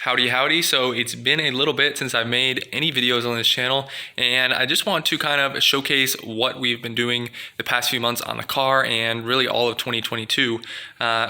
Howdy howdy. So it's been a little bit since I've made any videos on this channel, and I just want to kind of showcase what we've been doing the past few months on the car and really all of 2022.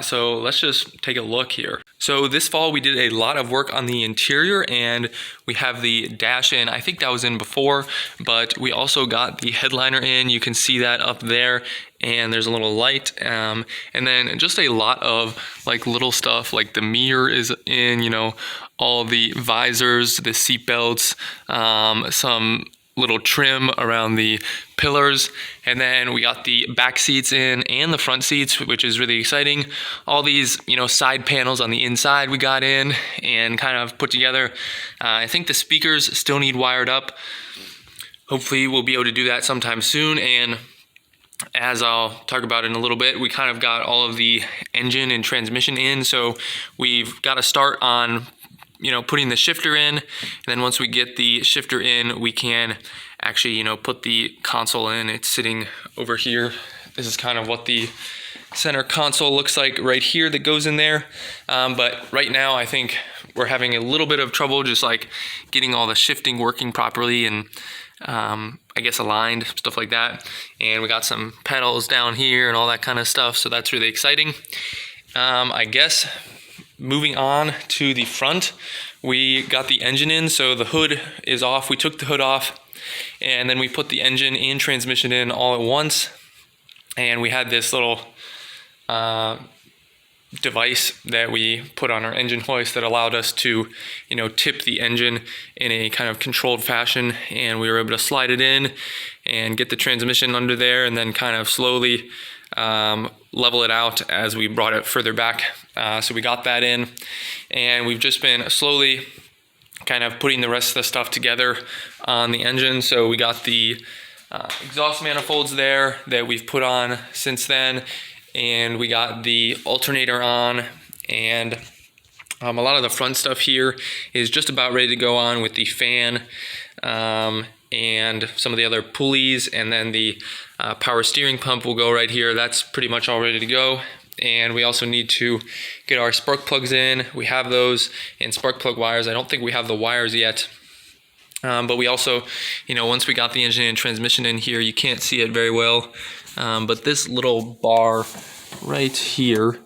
So let's just take a look here. So this fall we did a lot of work on the interior, and we have the dash in. I think that was in before, but we also got the headliner in. You can see that up there, and there's a little light, and then just a lot of like little stuff, like the mirror is in, all the visors, the seat belts, some little trim around the pillars, and then we got the back seats in and the front seats, which is really exciting. All these side panels on the inside we got in and kind of put together. I think the speakers still need wired up. Hopefully we'll be able to do that sometime soon, and as I'll talk about in a little bit, we kind of got all of the engine and transmission in, so we've got to start on putting the shifter in, and then once we get the shifter in, we can actually put the console in. It's sitting over here. This is kind of what the center console looks like right here that goes in there, but right now I think we're having a little bit of trouble just like getting all the shifting working properly and I guess aligned, stuff like that. And we got some pedals down here and all that kind of stuff, so that's really exciting. I guess moving on to the front, we got the engine in, so the hood is off. We took the hood off, and then we put the engine and transmission in all at once, and we had this little device that we put on our engine hoist that allowed us to tip the engine in a kind of controlled fashion, and we were able to slide it in and get the transmission under there, and then kind of slowly level it out as we brought it further back. So we got that in, and we've just been slowly kind of putting the rest of the stuff together on the engine. So we got the exhaust manifolds there that we've put on since then, and we got the alternator on, and a lot of the front stuff here is just about ready to go on with the fan and some of the other pulleys, and then the power steering pump will go right here. That's pretty much all ready to go. And we also need to get our spark plugs in. We have those, and spark plug wires. I don't think we have the wires yet. But we also, once we got the engine and transmission in here, you can't see it very well. But this little bar right here,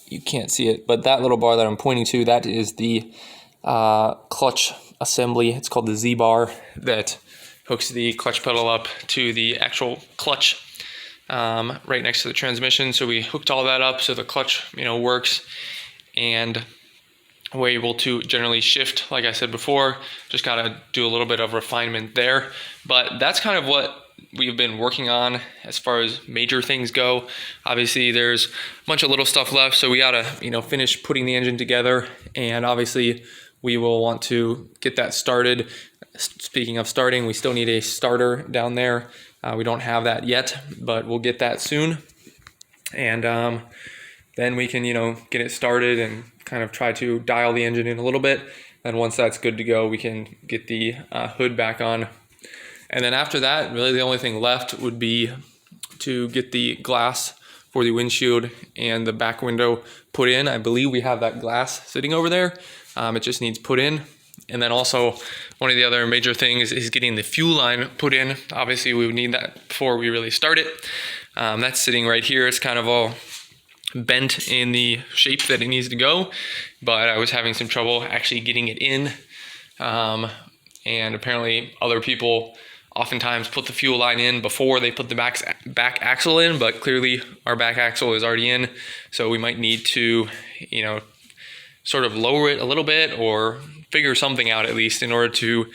you can't see it, but that little bar that I'm pointing to, that is the clutch assembly. It's called the Z-bar that hooks the clutch pedal up to the actual clutch right next to the transmission. So we hooked all that up so the clutch works, and we're able to generally shift, like I said before. Just gotta do a little bit of refinement there, but that's kind of what we've been working on as far as major things go. Obviously there's a bunch of little stuff left, so we gotta finish putting the engine together, and obviously we will want to get that started. Speaking of starting, we still need a starter down there. We don't have that yet, but we'll get that soon, and then we can get it started and kind of try to dial the engine in a little bit. And once that's good to go, we can get the hood back on. And then after that, really the only thing left would be to get the glass for the windshield and the back window put in. I believe we have that glass sitting over there. It just needs put in. And then also one of the other major things is getting the fuel line put in. Obviously we would need that before we really start it. That's sitting right here. It's kind of all bent in the shape that it needs to go, but I was having some trouble actually getting it in. And apparently other people oftentimes put the fuel line in before they put the back axle in, but clearly our back axle is already in, so we might need to sort of lower it a little bit or figure something out at least in order to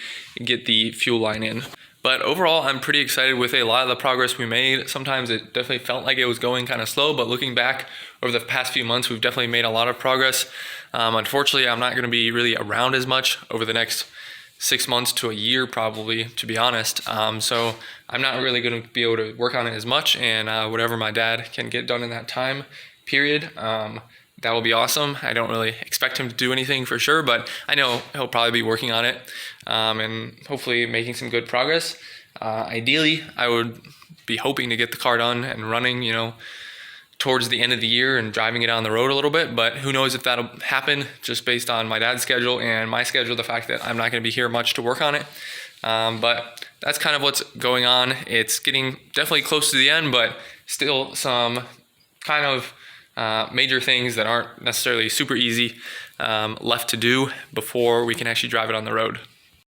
get the fuel line in. But overall, I'm pretty excited with a lot of the progress we made. Sometimes it definitely felt like it was going kind of slow, but looking back over the past few months, we've definitely made a lot of progress. Unfortunately, I'm not going to be really around as much over the next 6 months to a year, probably, to be honest. So I'm not really going to be able to work on it as much, and whatever my dad can get done in that time period, that will be awesome. I don't really expect him to do anything for sure, but I know he'll probably be working on it and hopefully making some good progress. Ideally, I would be hoping to get the car done and running, towards the end of the year and driving it on the road a little bit, but who knows if that'll happen just based on my dad's schedule and my schedule, the fact that I'm not going to be here much to work on it. But that's kind of what's going on. It's getting definitely close to the end, but still some kind of major things that aren't necessarily super easy left to do before we can actually drive it on the road.